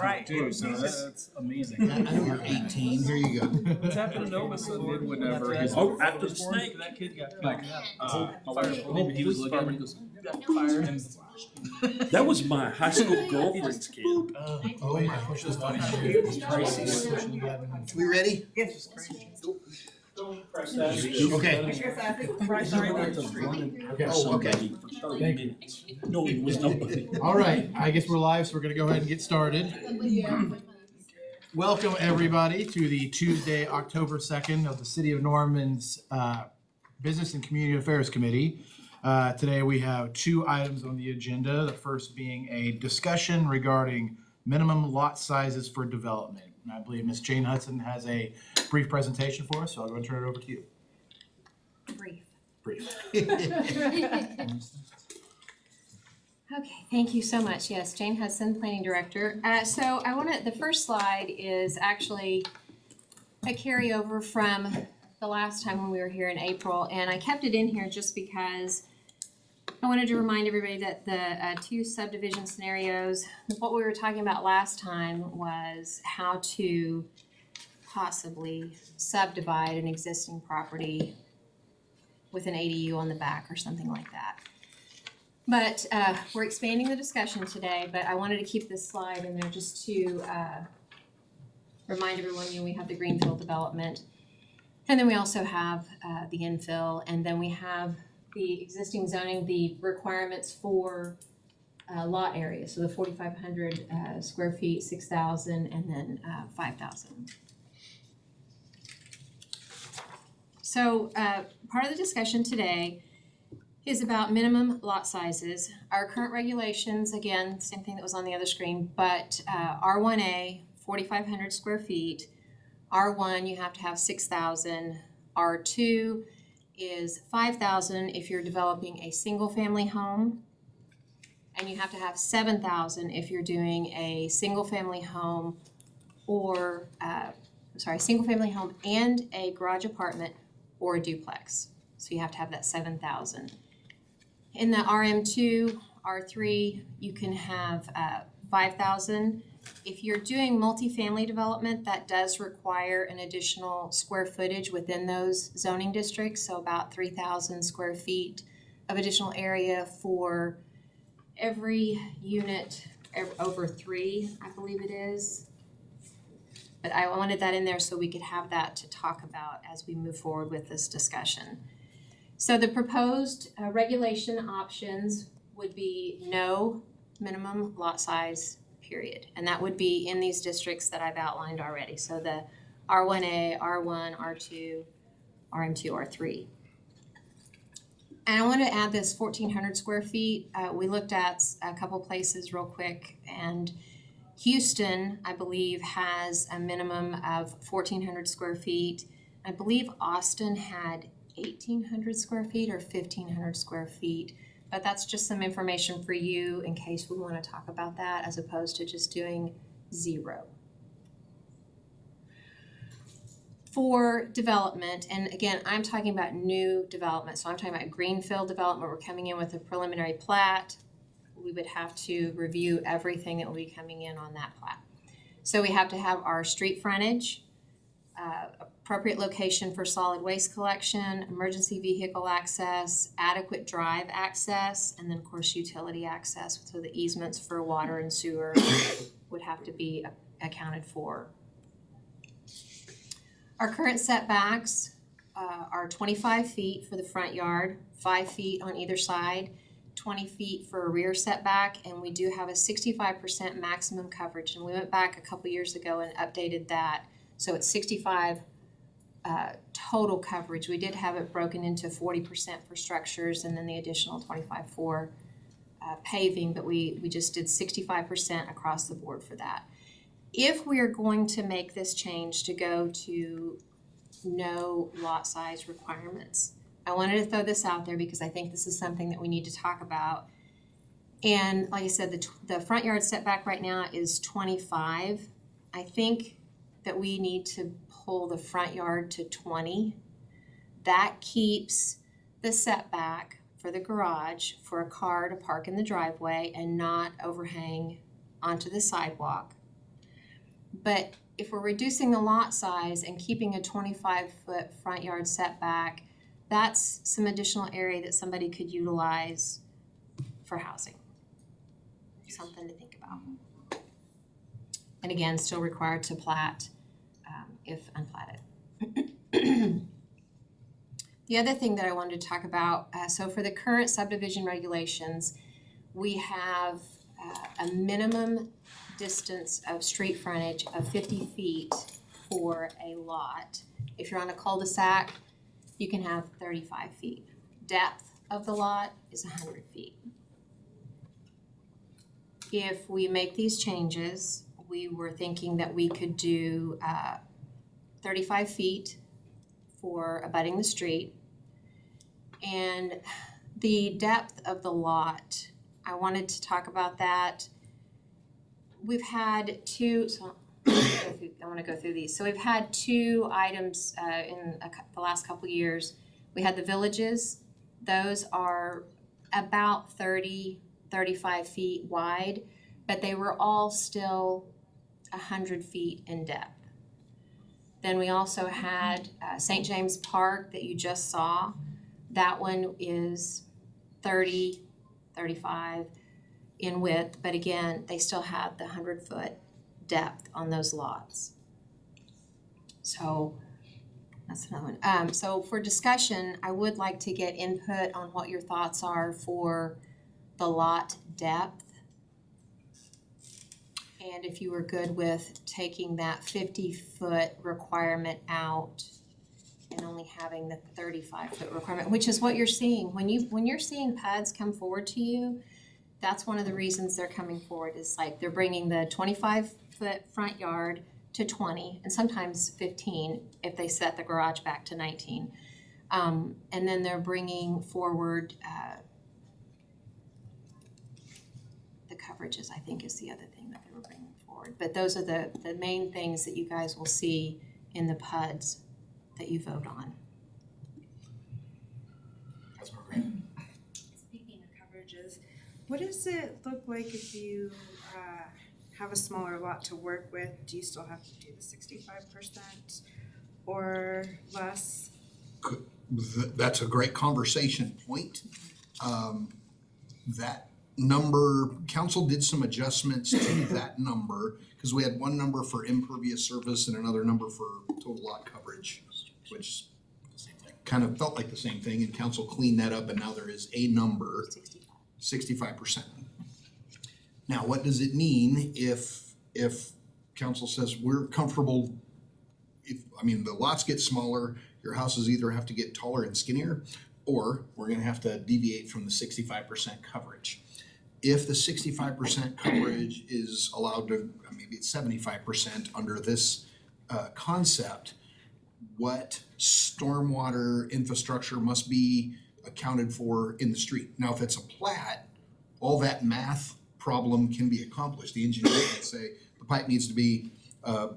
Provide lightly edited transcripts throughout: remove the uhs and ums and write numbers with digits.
Right. too, so that's amazing. I know you're 18. Here you go. What's happened to Nova Suddenly? Whenever he's Oh, after the snake. That kid got like, fire. maybe he was looking. He goes, Fire. That was my high school girlfriend's kid. Oh my gosh, that's funny. We ready? Yes. Okay. Oh, okay. No, it was nobody. All right. I guess we're live, so we're going to go ahead and get started. Welcome, everybody, to the Tuesday, October 2nd of the City of Norman's Business and Community Affairs Committee. Today, we have two items on the agenda. The first being a discussion regarding minimum lot sizes for development. And I believe Ms. Jane Hudson has a brief presentation for us, so I'll go and turn it over to you. Brief. Okay, thank you so much. Yes, Jane Hudson, Planning Director. So the first slide is actually a carryover from the last time when we were here in April, and I kept it in here just because I wanted to remind everybody that the two subdivision scenarios, what we were talking about last time was how to possibly subdivide an existing property with an ADU on the back or something like that. But we're expanding the discussion today, but I wanted to keep this slide in there just to remind everyone, we have the greenfield development. And then we also have the infill, and then we have the existing zoning, the requirements for lot area. So the 4,500 square feet, 6,000, and then 5,000. So part of the discussion today is about minimum lot sizes. Our current regulations, again, same thing that was on the other screen, but R1A, 4,500 square feet. R1, you have to have 6,000. R2 is 5,000 if you're developing a single family home. And you have to have 7,000 if you're doing a single family home or, single family home and a garage apartment or a duplex. So you have to have that 7,000. In the RM2, R3, you can have 5,000. If you're doing multifamily development, that does require an additional square footage within those zoning districts, so about 3,000 square feet of additional area for every unit over 3, I believe it is. But I wanted that in there so we could have that to talk about as we move forward with this discussion. So the proposed regulation options would be no minimum lot size, period. And that would be in these districts that I've outlined already. So the R1A, R1, R2, RM2, R3. And I want to add this 1,400 square feet. We looked at a couple places real quick, and Houston, I believe, has a minimum of 1,400 square feet. I believe Austin had 1,800 square feet or 1,500 square feet. But that's just some information for you in case we want to talk about that as opposed to just doing 0. For development, and again, I'm talking about new development. So I'm talking about greenfield development. We're coming in with a preliminary plat. We would have to review everything that will be coming in on that plat. So we have to have our street frontage, appropriate location for solid waste collection, emergency vehicle access, adequate drive access, and then of course utility access. So the easements for water and sewer would have to be accounted for. Our current setbacks are 25 feet for the front yard, 5 feet on either side, 20 feet for a rear setback, and we do have a 65% maximum coverage. And we went back a couple years ago and updated that. So it's 65 total coverage. We did have it broken into 40% for structures and then the additional 25 for paving, but we just did 65% across the board for that. If we are going to make this change to go to no lot size requirements, I wanted to throw this out there because I think this is something that we need to talk about. And like I said, the front yard setback right now is 25. I think that we need to pull the front yard to 20. That keeps the setback for the garage for a car to park in the driveway and not overhang onto the sidewalk. But if we're reducing the lot size and keeping a 25-foot front yard setback, that's some additional area that somebody could utilize for housing. Something to think about. And again, still required to plat if unplatted. The other thing that I wanted to talk about, so for the current subdivision regulations, we have a minimum distance of street frontage of 50 feet for a lot. If you're on a cul-de-sac, you can have 35 feet. Depth of the lot is 100 feet. If we make these changes, we were thinking that we could do 35 feet for abutting the street. And the depth of the lot, I wanted to talk about that. We've had two, so I want to go through these. So we've had two items in the last couple of years. We had the villages. Those are about 35 feet wide, but they were all still 100 feet in depth. Then we also had St. James Park that you just saw. That one is 30, 35 in width, but again, they still have the 100-foot depth on those lots. So that's another one. So for discussion, I would like to get input on what your thoughts are for the lot depth. And if you were good with taking that 50-foot requirement out and only having the 35-foot requirement, which is what you're seeing. When you're seeing PUDs come forward to you, that's one of the reasons they're coming forward, is like they're bringing the 25-foot front yard to 20 and sometimes 15 if they set the garage back to 19. And then they're bringing forward the coverages, I think, is the other thing that they were bringing forward. But those are the main things that you guys will see in the PUDs that you vote on. Speaking of coverages, what does it look like if you have a smaller lot to work with? Do you still have to do the 65% or less? That's a great conversation point. That number, council did some adjustments to that number, because we had one number for impervious surface and another number for total lot coverage, which kind of felt like the same thing, and council cleaned that up, and now there is a number, 65%. Now, what does it mean if council says we're comfortable, the lots get smaller, your houses either have to get taller and skinnier, or we're gonna have to deviate from the 65% coverage. If the 65% coverage is allowed to, maybe it's 75% under this concept, what stormwater infrastructure must be accounted for in the street? Now, if it's a plat, all that math problem can be accomplished. The engineer can say the pipe needs to be a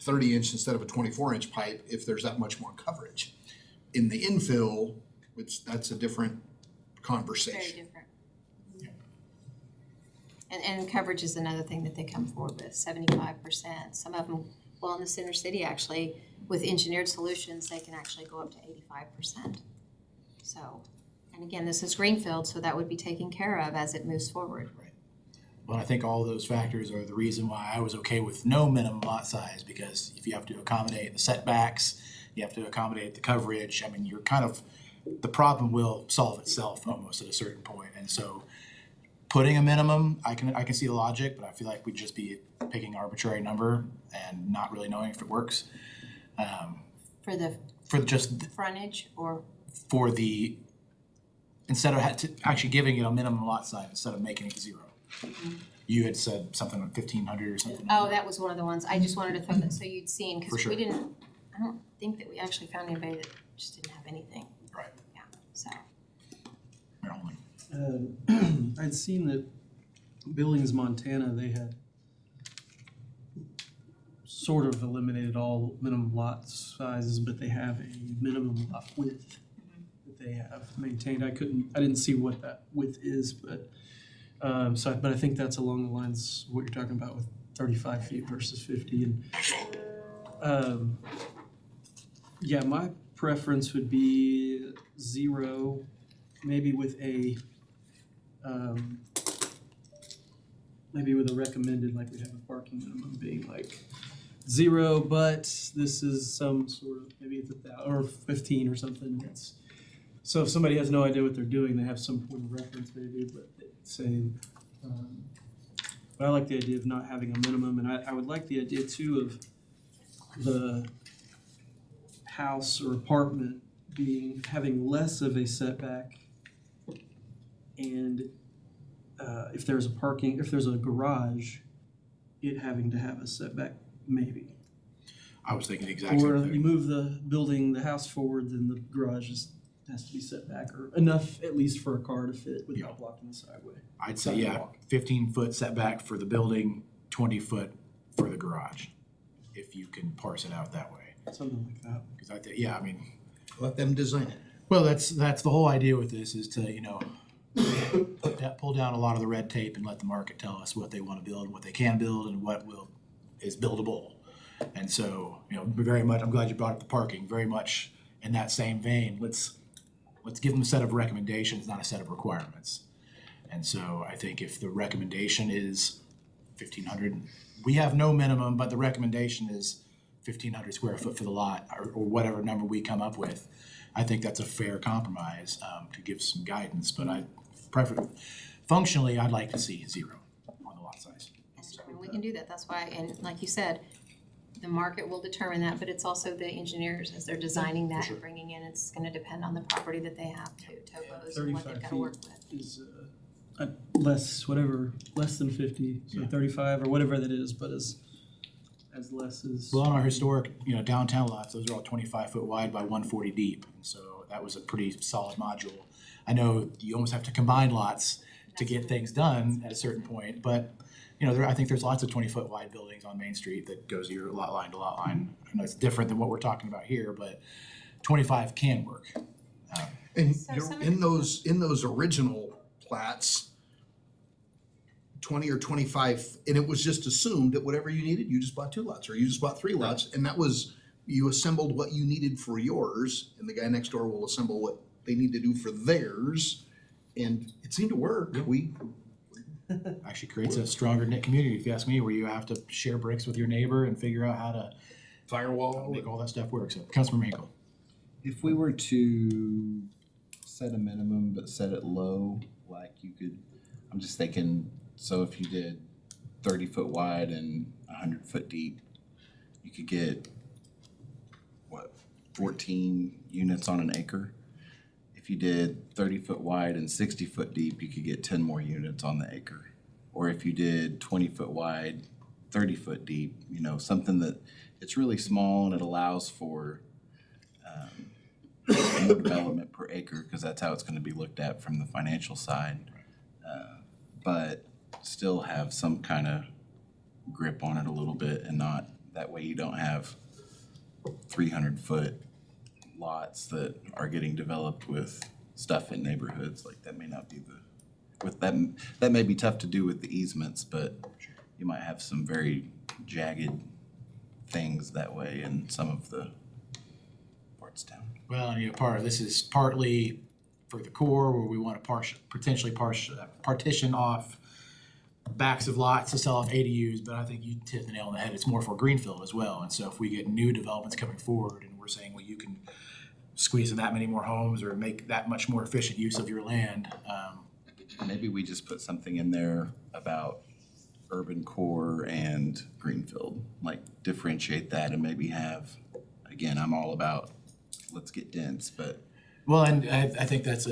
30-inch instead of a 24-inch pipe if there's that much more coverage. In the infill, that's a different conversation. Very different. And coverage is another thing that they come forward with, 75%. Some of them, well, in the center city, actually, with engineered solutions, they can actually go up to 85%. So, and again, this is greenfield, so that would be taken care of as it moves forward. Right. Well, I think all of those factors are the reason why I was okay with no minimum lot size, because if you have to accommodate the setbacks, you have to accommodate the coverage, you're kind of, the problem will solve itself almost at a certain point. And so putting a minimum, I can see the logic, but I feel like we'd just be picking an arbitrary number and not really knowing if it works. For just frontage or? For the, instead of actually giving it a minimum lot size instead of making it 0. You had said something like 1,500 or something. Oh, that was one of the ones. I just wanted to throw that so you'd seen, For because sure. we didn't, I don't think that we actually found anybody that just didn't have anything. Right. Yeah, so. Maryland. I'd seen that Billings, Montana, they had sort of eliminated all minimum lot sizes, but they have a minimum lot width that they have maintained. I didn't see what that width is, but but I think that's along the lines of what you're talking about with 35 feet versus 50. And yeah, my preference would be 0, maybe with a recommended, like we have a parking minimum being like 0, but this is some sort of, maybe it's 1,000 or 15 or something. So if somebody has no idea what they're doing, they have some point of reference maybe, but saying, but I like the idea of not having a minimum, and I would like the idea too of the house or apartment having less of a setback, and if there's a garage, it having to have a setback maybe. I was thinking the exact same Or thing. you move the house forward, then the garage has to be set back or enough at least for a car to fit without blocking the sideway. I'd say, yeah, 15-foot setback for the building, 20-foot for the garage, if you can parse it out that way. Something like that. Because I think, yeah, I mean, Let them design it. well, that's the whole idea with this is to, pull down a lot of the red tape and let the market tell us what they want to build, what they can build, and what is buildable. And so, very much, I'm glad you brought up the parking, very much in that same vein. Let's give them a set of recommendations, not a set of requirements. And so I think if the recommendation is 1,500, we have no minimum, but the recommendation is 1,500 square foot for the lot, or whatever number we come up with. I think that's a fair compromise to give some guidance, but functionally, I'd like to see 0 on the lot size. And we can do that, that's why, and like you said, the market will determine that, but it's also the engineers as they're designing that and bringing in, it's gonna depend on the property that they have to, topos and what they've 35 gotta work with. is less than 50, so Yeah. 35 or whatever that is, but as less as. Well, on our historic, downtown lots, those are all 25-foot wide by 140 deep. So that was a pretty solid module. I know you almost have to combine lots to get things done at a certain point, but, I think there's lots of 20-foot wide buildings on Main Street that goes your lot line to lot line. I know it's different than what we're talking about here, but 25 can work. And So you're, some of in those original plats, 20 or 25, and it was just assumed that whatever you needed, you just bought 2 lots, or you just bought 3 lots, and that was, you assembled what you needed for yours, and the guy next door will assemble what they need to do for theirs, and it seemed to work. Actually creates a stronger knit community, if you ask me, where you have to share bricks with your neighbor and figure out how to Firewall. make all that stuff work. So, Councilmember Hinkle. If we were to set a minimum but set it low, like you could, I'm just thinking, so if you did 30-foot wide and 100-foot deep, you could get, 14 units on an acre? If you did 30-foot wide and 60-foot deep, you could get 10 more units on the acre. Or if you did 20-foot wide, 30-foot deep, something that it's really small and it allows for more development per acre, because that's how it's going to be looked at from the financial side. But still have some kind of grip on it a little bit, and not, that way you don't have 300-foot lots that are getting developed with stuff in neighborhoods. Like, that may not be that may be tough to do with the easements, but you might have some very jagged things that way in some of the parts of town. Well, this is partly for the core, where we want to potentially partition off backs of lots to sell off ADUs, but I think you hit the nail on the head. It's more for greenfield as well. And so if we get new developments coming forward and we're saying, well, you can squeeze in that many more homes or make that much more efficient use of your land. Maybe we just put something in there about urban core and greenfield, like differentiate that, and maybe have, again, I'm all about let's get dense, but. Well, and I think that's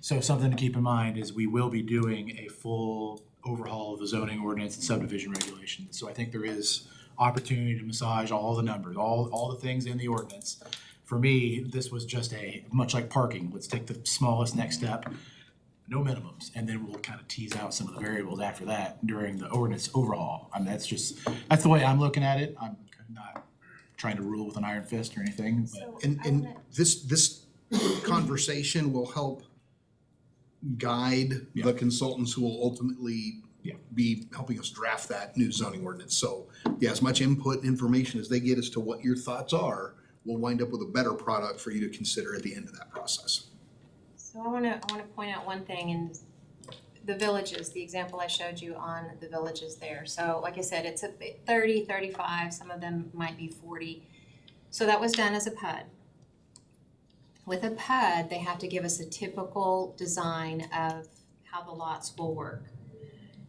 so something to keep in mind is we will be doing a full overhaul of the zoning ordinance and subdivision regulations. So I think there is opportunity to massage all the numbers, all the things in the ordinance. For me, this was just much like parking, let's take the smallest next step, no minimums, and then we'll kind of tease out some of the variables after that during the ordinance overhaul. I mean, that's the way I'm looking at it. I'm not trying to rule with an iron fist or anything, but. And this conversation will help guide the consultants who will ultimately be helping us draft that new zoning ordinance. So, yeah, as much input and information as they get as to what your thoughts are, we'll wind up with a better product for you to consider at the end of that process. So I wanna point out one thing in the villages, the example I showed you on the villages there. So like I said, it's a 30, 35, some of them might be 40. So that was done as a PUD. With a PUD, they have to give us a typical design of how the lots will work.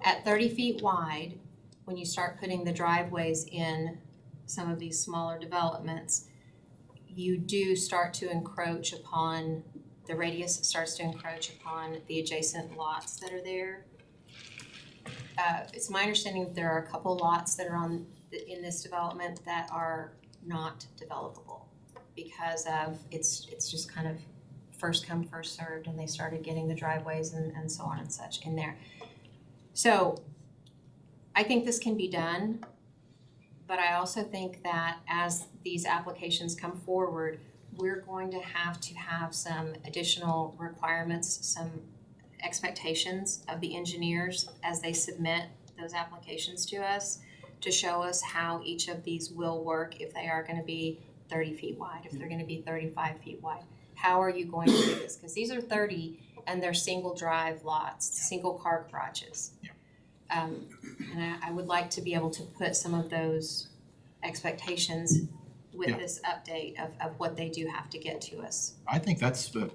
At 30 feet wide, when you start putting the driveways in some of these smaller developments, you do start to encroach upon, the radius starts to encroach upon the adjacent lots that are there. It's my understanding that there are a couple lots that are in this development that are not developable because of, it's just kind of first come, first served, and they started getting the driveways and so on and such in there. So I think this can be done, but I also think that as these applications come forward, we're going to have some additional requirements, some expectations of the engineers as they submit those applications to us to show us how each of these will work if they are gonna be 30 feet wide, if they're gonna be 35 feet wide. How are you going to do this? Because these are 30 and they're single drive lots, single car garages. And I would like to be able to put some of those expectations with Yeah. this update of what they do have to get to us. I think that's a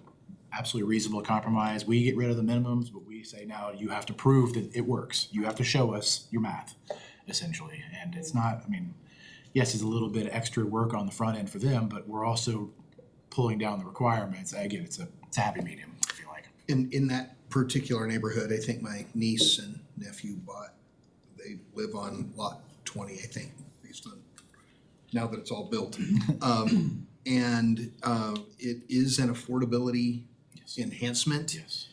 absolutely reasonable compromise. We get rid of the minimums, but we say now you have to prove that it works. You have to show us your math, essentially. And it's not, I mean, yes, it's a little bit of extra work on the front end for them, but we're also pulling down the requirements. Again, it's a happy medium, I feel like. In that particular neighborhood, I think my niece and nephew they live on lot 20, I think, based on, now that it's all built. And it is an affordability Yes. enhancement. Yes.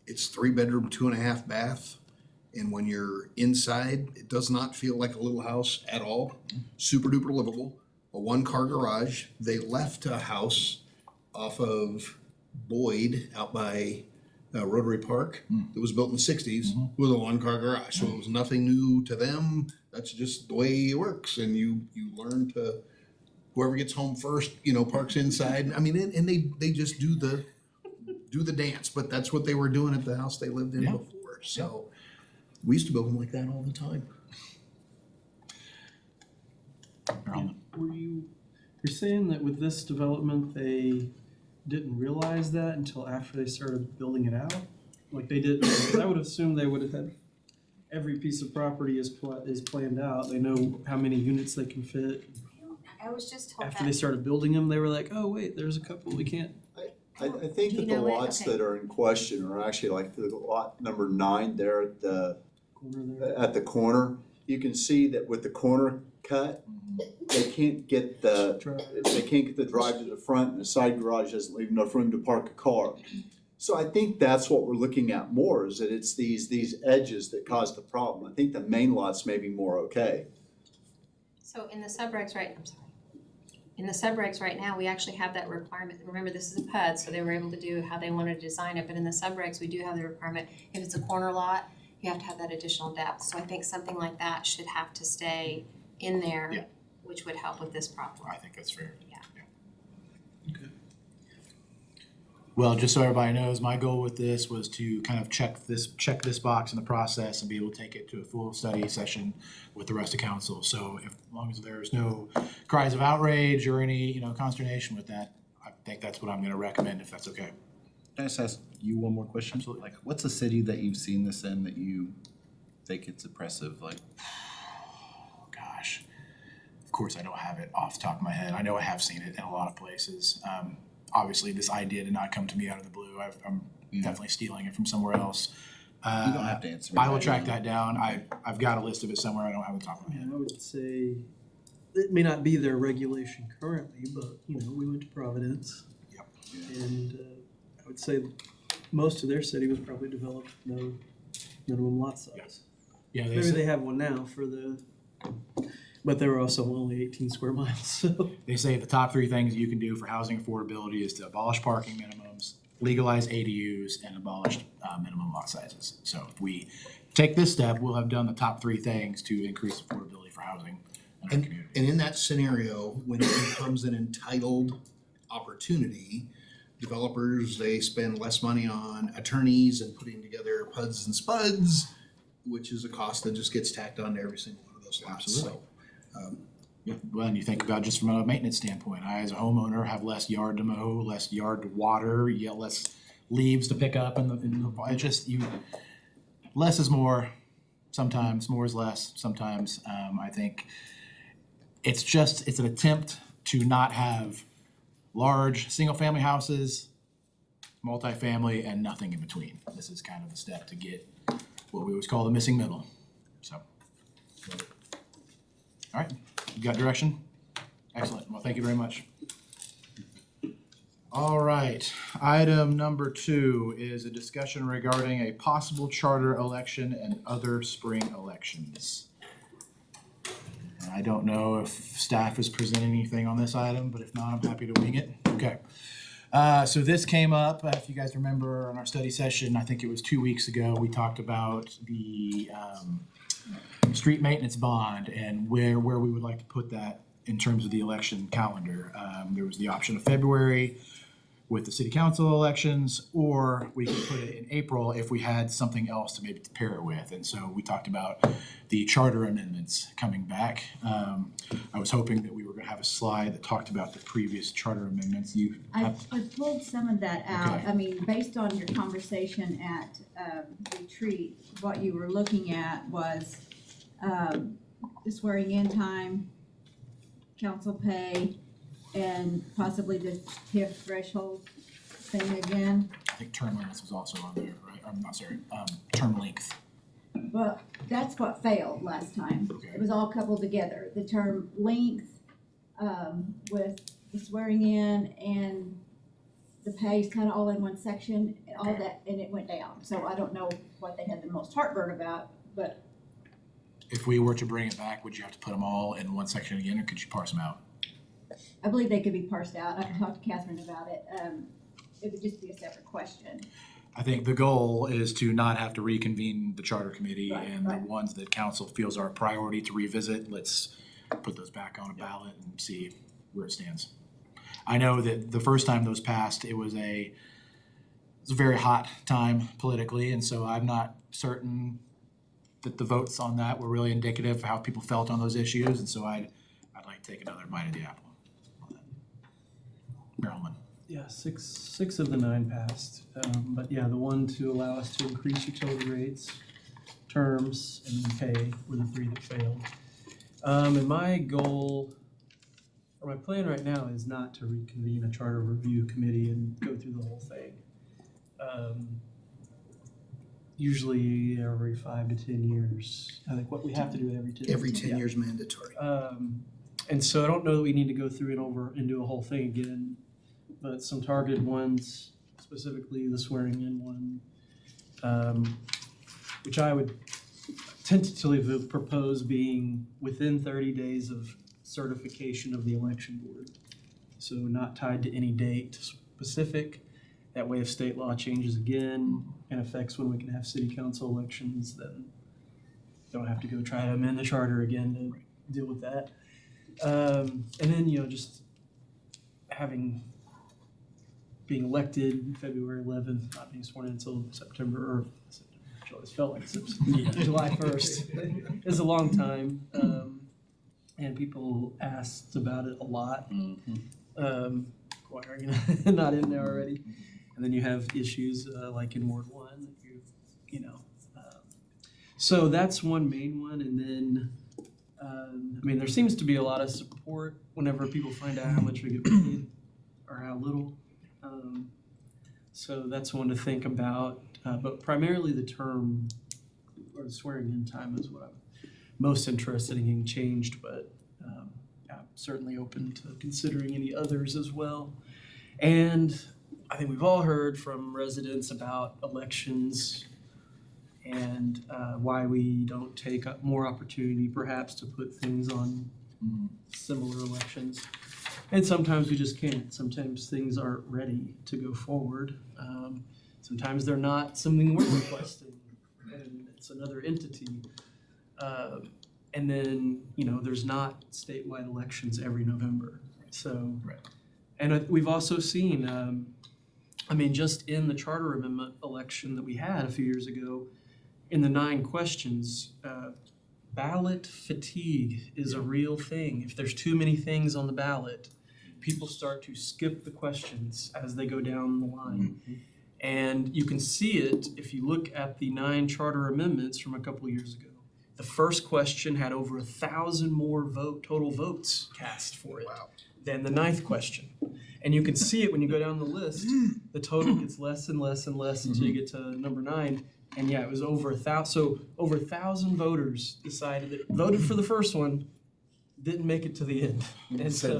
It's 3-bedroom, 2.5 bath. And when you're inside, it does not feel like a little house at all. Super duper livable, a 1-car garage. They left a house off of Boyd out by Rotary Park that was built in the 60s with a 1-car garage. So it was nothing new to them. That's just the way it works. And you learn to, whoever gets home first, parks inside. I mean, and they just do the dance, but that's what they were doing at the house they lived in Yeah. before. So we used to build them like that all the time. You're saying that with this development, they didn't realize that until after they started building it out? Like they did, I would assume they would have had, every piece of property is planned out. They know how many units they can fit. I was just told After they started building them, they were like, oh, wait, there's a couple we can't. I think Do you that the know it? lots Okay. that are in question are actually like the lot number 9 there at the corner. You can see that with the corner cut, they can't get the drive to the front, and the side garage doesn't leave enough room to park a car. So I think that's what we're looking at more, is that it's these edges that cause the problem. I think the main lots may be more okay. So in the subregs in the subregs right now, we actually have that requirement. Remember, this is a PUD, so they were able to do how they wanted to design it, but in the subregs, we do have the requirement, if it's a corner lot, you have to have that additional depth. So I think something like that should have to stay in there, Yeah. which would help with this problem. I think that's fair. Yeah. Okay. Well, just so everybody knows, my goal with this was to kind of check this box in the process and be able to take it to a full study session with the rest of council. So as long as there's no cries of outrage or any, consternation with that, I think that's what I'm gonna recommend, if that's okay. Can I just ask you one more question? Absolutely. Like, what's a city that you've seen this in that you think it's oppressive? Like, Oh, gosh. Of course, I don't have it off the top of my head. I know I have seen it in a lot of places. Obviously, this idea did not come to me out of the blue. I'm definitely stealing it from somewhere else. you don't have to answer me. I will track that down. I've got a list of it somewhere. I don't have it top of my head. And I would say, it may not be their regulation currently, but, we went to Providence. Yep. And I would say most of their city was probably developed with no minimum lot size. Yeah, Maybe they have one now but they were also only 18 square miles, so. They say the top 3 things you can do for housing affordability is to abolish parking minimums, legalized ADUs and abolished minimum lot sizes. So if we take this step, we'll have done the top three things to increase affordability for housing in our community. And in that scenario, when it becomes an entitled opportunity, developers, they spend less money on attorneys and putting together PUDs and SPUDs, which is a cost that just gets tacked on to every single one of those lots. Absolutely. So, Yeah, well, and you think about just from a maintenance standpoint, I as a homeowner have less yard to mow, less yard to water, yet less leaves to pick up it just, less is more, sometimes more is less, sometimes. I think it's an attempt to not have large, single-family houses, multifamily, and nothing in between. This is kind of the step to get what we always call the missing middle, so. All right, you got direction? Excellent, well, thank you very much. All right, item number 2 is a discussion regarding a possible charter election and other spring elections. And I don't know if staff is presenting anything on this item, but if not, I'm happy to wing it. Okay. So this came up, if you guys remember in our study session, I think it was 2 weeks ago, we talked about the street maintenance bond and where we would like to put that in terms of the election calendar. There was the option of February with the city council elections, or we could put it in April if we had something else to maybe pair it with. And so we talked about the charter amendments coming back. I was hoping that we were gonna have a slide that talked about the previous charter amendments. I pulled some of that out. Okay. I mean, based on your conversation at retreat, what you were looking at was the swearing in time, council pay, and possibly the TIF threshold thing again. I think term limits was also on there, right? I'm not sorry, term length. Well, that's what failed last time. Okay. It was all coupled together. The term length with the swearing in and the pay is kind of all in one section, all that, and it went down. So I don't know what they had the most heartburn about, but If we were to bring it back, would you have to put them all in one section again, or could you parse them out? I believe they could be parsed out. I can talk to Catherine about it. It would just be a separate question. I think the goal is to not have to reconvene the charter committee, Right, and the right. ones that council feels are a priority to revisit, let's put those back on a ballot and see where it stands. I know that the first time those passed, it was a very hot time politically, and so I'm not certain that the votes on that were really indicative of how people felt on those issues, and so I'd like to take another bite of the apple on that. Marilyn. Yeah, six of the 9 passed. But yeah, the one to allow us to increase utility rates, terms, and pay were the 3 that failed. And my goal, or my plan right now is not to reconvene a charter review committee and go through the whole thing. Usually every 5 to 10 years. I think what we have to do it every 10 years. every 10 Yeah. years mandatory. And so I don't know that we need to go through and do a whole thing again, but some targeted ones, specifically the swearing in one, which I would tentatively propose being within 30 days of certification of the election board. So not tied to any date specific. That way if state law changes again and affects when we can have city council elections, then don't have to go try to amend the charter again to deal with that. And then, just being elected February 11th, not being sworn in until September, which always felt like July 1st. It's a long time, and people asked about it a lot. Acquiring not in there already. And then you have issues like in Ward 1, so that's one main one, and then there seems to be a lot of support whenever people find out how much we get paid or how little. So that's one to think about, but primarily the term or the swearing in time is what I'm most interested in getting changed, but I'm certainly open to considering any others as well. And I think we've all heard from residents about elections and why we don't take up more opportunity perhaps to put things on similar elections. And sometimes we just can't. Sometimes things aren't ready to go forward. Sometimes they're not something we're requesting, and it's another entity. And then, there's not statewide elections every November. So, Right. And we've also seen, just in the charter amendment election that we had a few years ago, in the 9 questions, ballot fatigue is a real thing. If there's too many things on the ballot, people start to skip the questions as they go down the line. And you can see it if you look at the 9 charter amendments from a couple of years ago. The first question had over 1,000 more total votes cast for it than the 9th question. And you can see it when you go down the list, the total gets less and less and less until you get to number 9. And yeah, it was over 1,000. So over 1,000 voters voted for the first one, didn't make it to the end. And so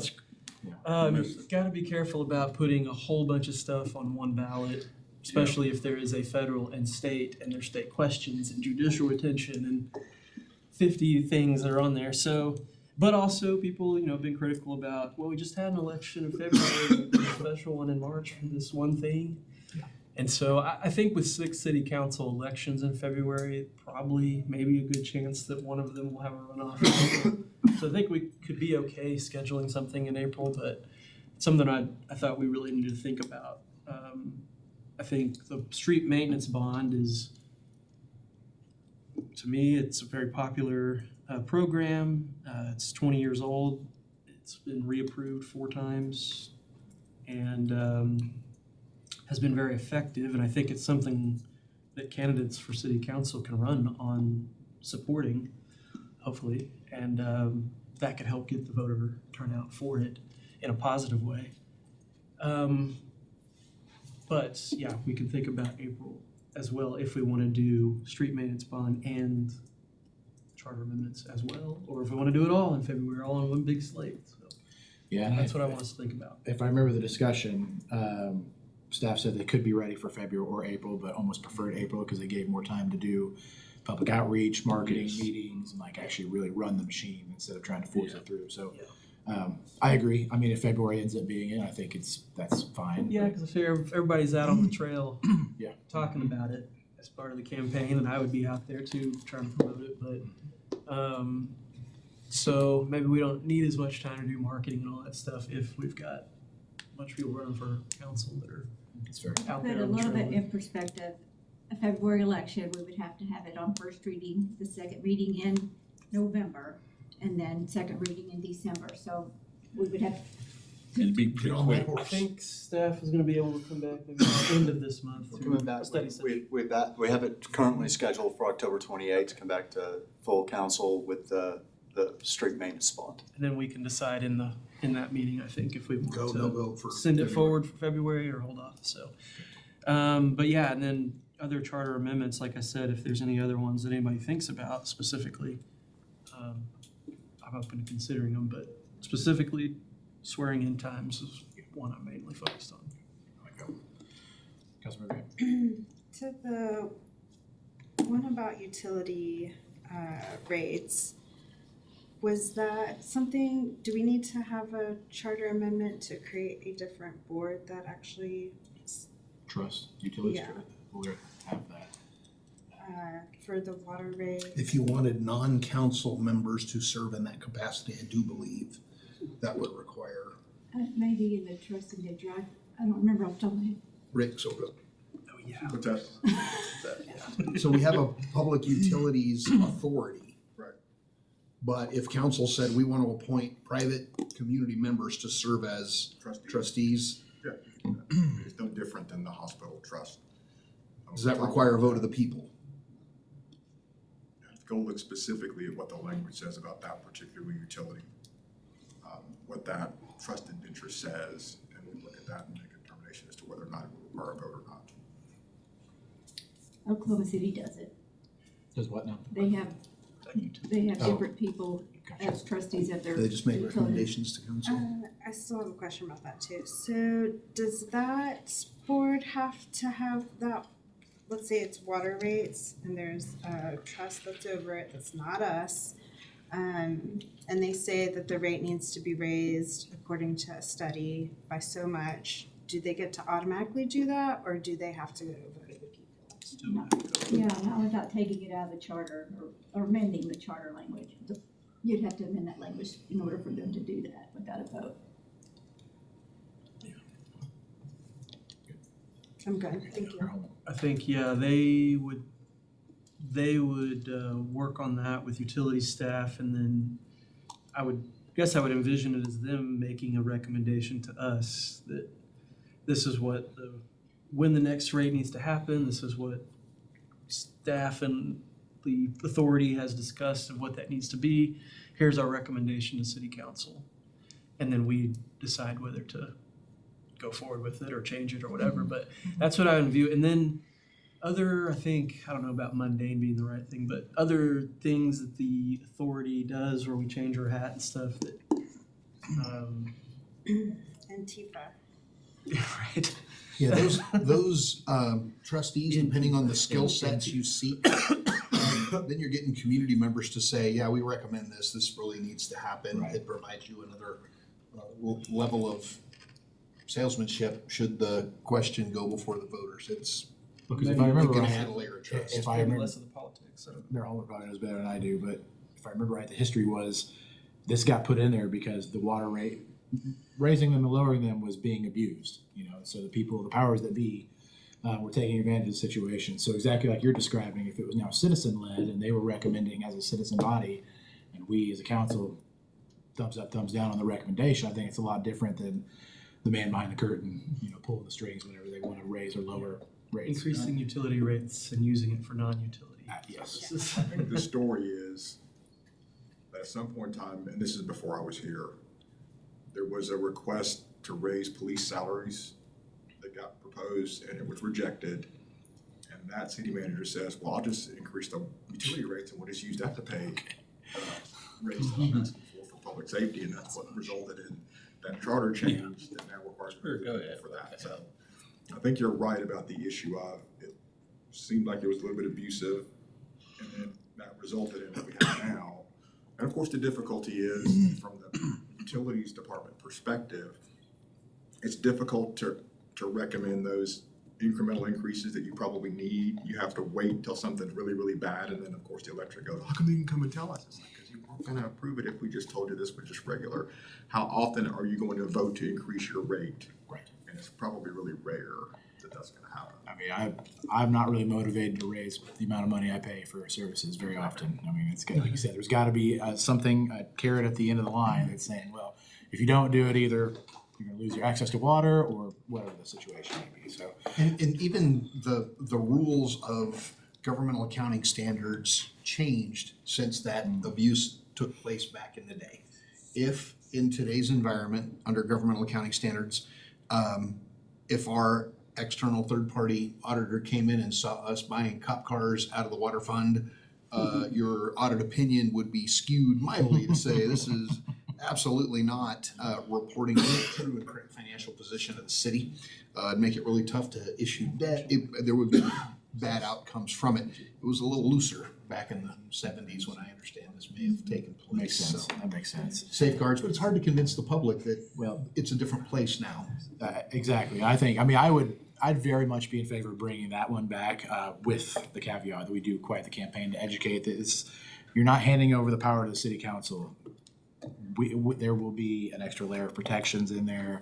you've got to be careful about putting a whole bunch of stuff on one ballot, especially if there is a federal and state, and there's state questions and judicial retention and 50 things that are on there. So, but also people, have been critical about, well, we just had an election in February, a special one in March for this one thing. And so I think with 6 city council elections in February, probably maybe a good chance that one of them will have a runoff. So I think we could be okay scheduling something in April, but it's something I thought we really needed to think about. I think the street maintenance bond is, to me, it's a very popular program. It's 20 years old. It's been reapproved 4 times and has been very effective. And I think it's something that candidates for city council can run on supporting, hopefully. And that could help get the voter turnout for it in a positive way. But yeah, we can think about April as well if we want to do street maintenance bond and charter amendments as well, or if we want to do it all in February, all on one big slate. So Yeah, that's what I want us to think about. If I remember the discussion, staff said they could be ready for February or April, but almost preferred April because they gave more time to do public outreach, marketing, meetings, and actually really run the machine instead of trying to force it through. So I agree. I mean, if February ends up being it, I think that's fine. Yeah, because if everybody's out on the trail Yeah. talking about it as part of the campaign, and I would be out there too trying to promote it. But so maybe we don't need as much time to do marketing and all that stuff if we've got a bunch of people running for council that are It's fair. out Put there a on the little trail. bit in perspective, a February election, we would have to have it on first reading, the second reading in November, and then second reading in December, so we would have, It'd be pretty on that quick. I think staff is going to be able to come back maybe at the end of this month. We're to coming back, study session. we have it currently scheduled for October 28th to come back to full council with the street maintenance bond. And then we can decide in that meeting, I think, if we want Go, to no go for. send it February. forward for February or hold off. So, but yeah, and then other charter amendments, like I said, if there's any other ones that anybody thinks about specifically, I'm open to considering them, but specifically swearing in times is one I'm mainly focused on. Councilmember Graham. To the one about utility rates, was that something, do we need to have a charter amendment to create a different board that actually, Trust, utilities, Yeah. we'll have that. for the water rate? If you wanted non-council members to serve in that capacity, I do believe that would require maybe in the trust and the drive, I don't remember off the top of my head. Rick, so Oh, yeah. But that, So we have a public utilities authority. Right. But if council said we want to appoint private community members to serve as trustees, yeah, it's no different than the hospital trust. does that require a vote of the people? Go look specifically at what the language says about that particular utility. What that trusted interest says, and we look at that and make a determination as to whether or not it will require a vote or not. Oklahoma City does it. Does what now? They have Oh. different people Gotcha. as trustees of their. Do they just make utility. recommendations to council? I still have a question about that too. So does that board have to have that, let's say it's water rates and there's a trust that's over it that's not us. And they say that the rate needs to be raised according to a study by so much. Do they get to automatically do that, or do they have to go to a vote of the people? Yeah, not without taking it out of the charter or amending the charter language. You'd have to amend that language in order for them to do that without a vote. I'm good, thank you. I think, yeah, they would work on that with utility staff, and then I would envision it as them making a recommendation to us that this is what when the next rate needs to happen, this is what staff and the authority has discussed of what that needs to be. Here's our recommendation to city council. And then we decide whether to go forward with it or change it or whatever, but that's what I would view. And then I don't know about mundane being the right thing, but other things that the authority does where we change our hat and stuff that, Antifa. right? Yeah, those trustees, depending on the skill sets you seek, then you're getting community members to say, yeah, we recommend this, this really needs to happen. Right. It provides you another level of salesmanship should the question go before the voters. It's Because if Maybe I remember gonna right, add a layer of trust. if I Maybe remember, less of the politics. So. their Homer probably knows better than I do, but if I remember right, the history was this got put in there because the water rate, raising them and lowering them was being abused, so the people, the powers that be, were taking advantage of the situation. So exactly like you're describing, if it was now citizen-led and they were recommending as a citizen body, and we as a council, thumbs up, thumbs down on the recommendation, I think it's a lot different than the man behind the curtain, pulling the strings whenever they want to raise or lower rates. Increasing utility rates and using it for non-utility. Yes. I think the story is that at some point in time, and this is before I was here, there was a request to raise police salaries that got proposed and it was rejected. And that city manager says, well, I'll just increase the utility rates and we'll just use that to pay raise that I'm asking for public safety. And that's what resulted in that charter change that now requires for that. So I think you're right about the issue of it seemed like it was a little bit abusive, and then that resulted in what we have now. And of course, the difficulty is from the utilities department perspective, it's difficult to recommend those incremental increases that you probably need. You have to wait till something's really, really bad, and then of course the electric goes, how come you didn't come and tell us? It's like, because you weren't gonna approve it if we just told you this was just regular. How often are you going to vote to increase your rate? Right. And it's probably really rare that that's gonna happen. I mean, I'm not really motivated to raise the amount of money I pay for services very often. I mean, it's good, like you said, there's gotta be something, a carrot at the end of the line that's saying, well, if you don't do it, either you're gonna lose your access to water or whatever the situation may be, so. And even the rules of governmental accounting standards changed since that abuse took place back in the day. If in today's environment, under governmental accounting standards, if our external third-party auditor came in and saw us buying cop cars out of the water fund, your audit opinion would be skewed mildly to say this is absolutely not reporting the true and correct financial position of the city. It'd make it really tough to issue debt. There would be bad outcomes from it. It was a little looser back in the 70s when I understand this may have taken place. Makes sense, So, that makes sense. safeguards, but it's hard to convince the public that Well, it's a different place now. exactly, I'd very much be in favor of bringing that one back, with the caveat that we do quite the campaign to educate that you're not handing over the power to the city council. There will be an extra layer of protections in there.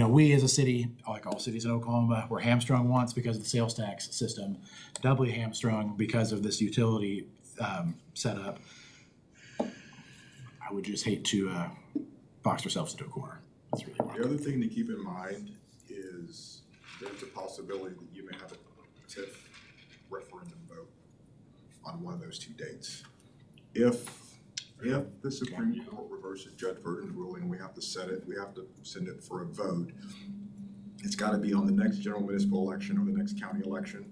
We as a city, like all cities in Oklahoma, we're hamstrung once because of the sales tax system, doubly hamstrung because of this utility setup. I would just hate to box ourselves into a corner. That's really what The other thing to keep in mind is there's a possibility that you may have a TIF referendum vote on one of those two dates. If the Supreme Court reverses Judge Verdon's ruling, we have to set it, we have to send it for a vote. It's gotta be on the next general municipal election or the next county election.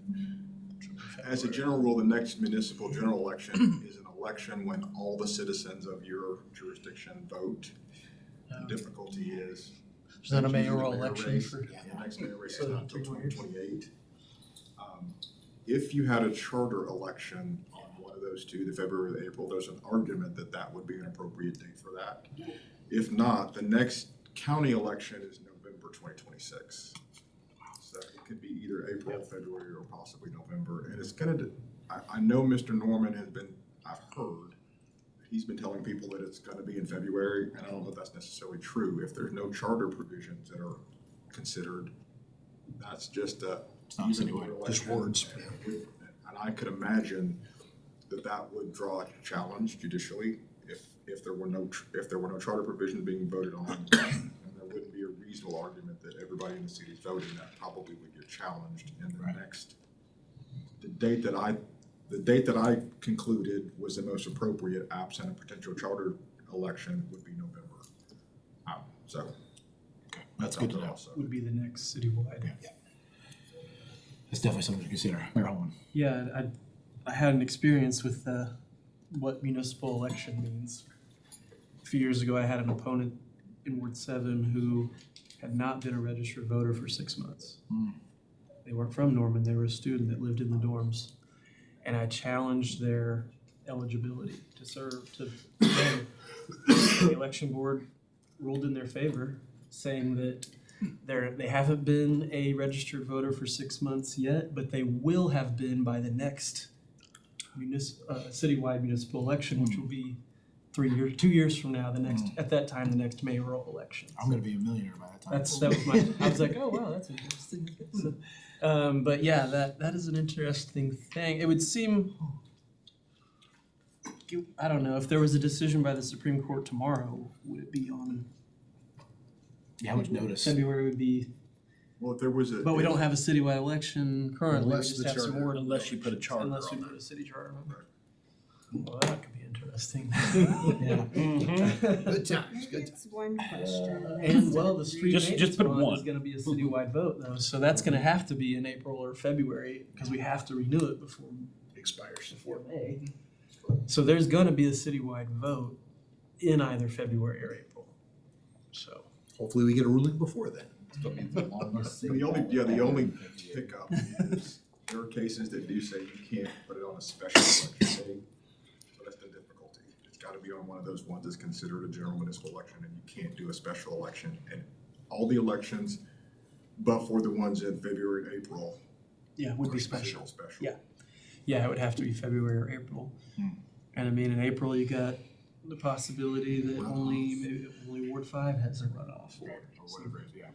As a general rule, the next municipal general election is an election when all the citizens of your jurisdiction vote. The difficulty is. Is that a usually the mayoral mayor election race, for? The next mayor race So is not until 2028. If you had a charter election on one one of those two, the February or the April, there's an argument that that would be an appropriate date for that. If not, the next county election is November 2026. So it could be either April, February, or possibly November. And it's I know Mr. Norman I've heard, he's been telling people that it's gonna be in February, and I don't know if that's necessarily true. If there's no charter provisions that are considered, that's just It's not citywide, just words. And I could imagine that would draw a challenge judicially if there were no charter provisions being voted on. And there wouldn't be a reasonable argument that everybody in the city is voting, that probably would get challenged in the next. The date that I concluded was the most appropriate, absent a potential charter election, would be November. So. Okay, that's good to know. Would be the next citywide. Yeah. It's definitely something to consider. Mayor Holman. Yeah, I had an experience with what municipal election means. A few years ago, I had an opponent in Ward 7 who had not been a registered voter for 6 months. They weren't from Norman, they were a student that lived in the dorms. And I challenged their eligibility to serve, the election board ruled in their favor, saying that they haven't been a registered voter for 6 months yet, but they will have been by the next citywide municipal election, which will be 2 years from now, at that time, the next mayoral election. I'm gonna be a millionaire by that time. That was I was like, oh, wow, that's interesting. So, but yeah, that is an interesting thing. It would seem, I don't know, if there was a decision by the Supreme Court tomorrow, would it be on? Yeah, how much notice? February would be, Well, if there was but we don't have a citywide election currently, we Unless just the have some charter- word. Unless you put a charter Unless we on put there. a city charter on it. Well, that could be interesting. Yeah. Good times, good times. It's one question. And well, the street Just maintenance put bond one. is gonna be a citywide vote though, so that's gonna have to be in April or February, because we have to renew it before May. So there's gonna be a citywide vote in either February or April, so. Hopefully we get a ruling before then. The only hiccup is there are cases that do say you can't put it on a special election day. So that's the difficulty. It's gotta be on one of those ones that's considered a general municipal election, and you can't do a special election. And all the elections, but for the ones in February and April. Yeah, would are be considered special. Yeah. Yeah, it would have to be February or April. And I mean, in April, you got the possibility that only Ward 5 has a runoff. Or whatever it is, yeah.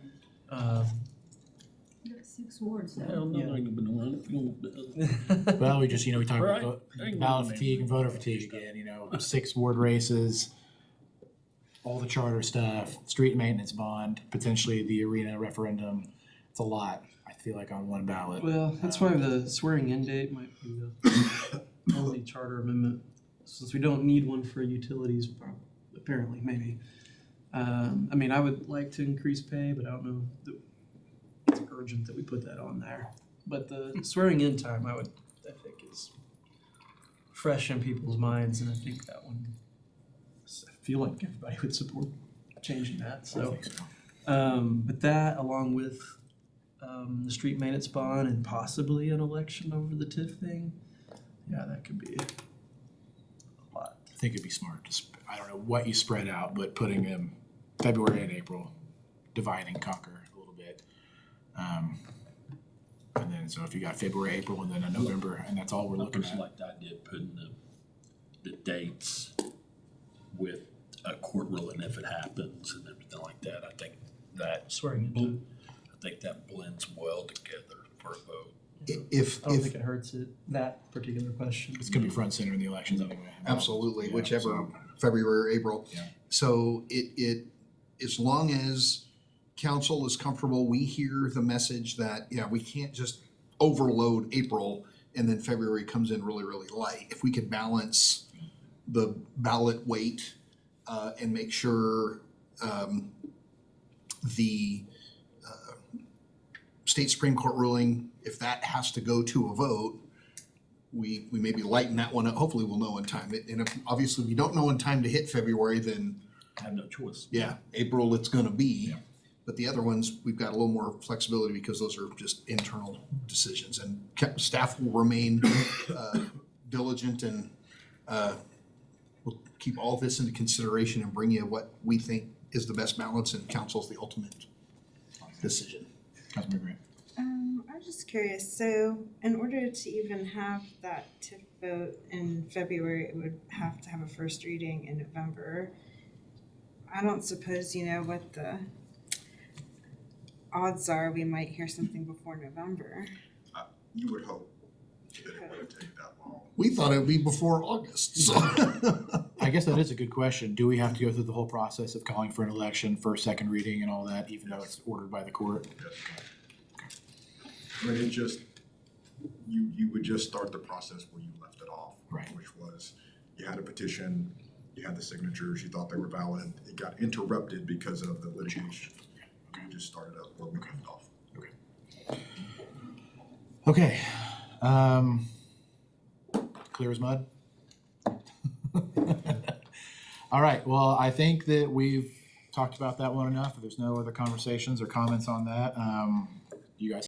You got 6 wards though. Hell no, I ain't been around if you don't. Well, we talked Right. about Ain't ballot no fatigue and voter fatigue again, 6 ward races, all the charter stuff, street maintenance bond, potentially the arena referendum. It's a lot, I feel like, on one ballot. Well, that's why the swearing in date might be the only charter amendment, since we don't need one for utilities, apparently, maybe. I mean, I would like to increase pay, but I don't know that it's urgent that we put that on there. But the swearing in time, I think is fresh in people's minds, and I think that one, I feel like everybody would support changing that, I so. think so. But that, along with the street maintenance bond and possibly an election over the TIF thing, yeah, that could be a lot. I think it'd be smart to, I don't know what you spread out, but putting them February and April, divide and conquer a little bit. And then, so if you got February, April, and then a November, and that's all we're I looking just at. like the idea of putting the dates with a court ruling if it happens and everything like that. I think that Swearing in. blends well together for a vote. If, I don't think it hurts it, that particular question. It's gonna be front and center in the elections anyway. absolutely, Yeah, whichever, so- February or April. Yeah. So as long as council is comfortable, we hear the message that, we can't just overload April and then February comes in really, really light. If we could balance the ballot weight, and make sure, the state Supreme Court ruling, if that has to go to a vote, we maybe lighten that one up. Hopefully we'll know in time. And if, obviously, if we don't know in time to hit February, then I have no choice. April it's gonna be. Yeah. But the other ones, we've got a little more flexibility because those are just internal decisions. And staff will remain diligent and we'll keep all this into consideration and bring you what we think is the best balance, and council's the ultimate decision. Councilmember Grant. I was just curious, so in order to even have that TIF vote in February, it would have to have a first reading in November. I don't suppose you know what the odds are we might hear something before November. You would hope that it wouldn't take that long. We thought it would be before August, so. I guess that is a good question. Do we have to go through the whole process of calling for an election, first, second reading and all that, even though it's ordered by the court? Yes. I mean, it just, you would just start the process where you left it off. Right. Which was, you had a petition, you had the signatures, you thought they were valid, it got interrupted because of the litigation. You just started up where we left off. Okay. Clear as mud? All right, well, I think that we've talked about that one enough. If there's no other conversations or comments on that, you guys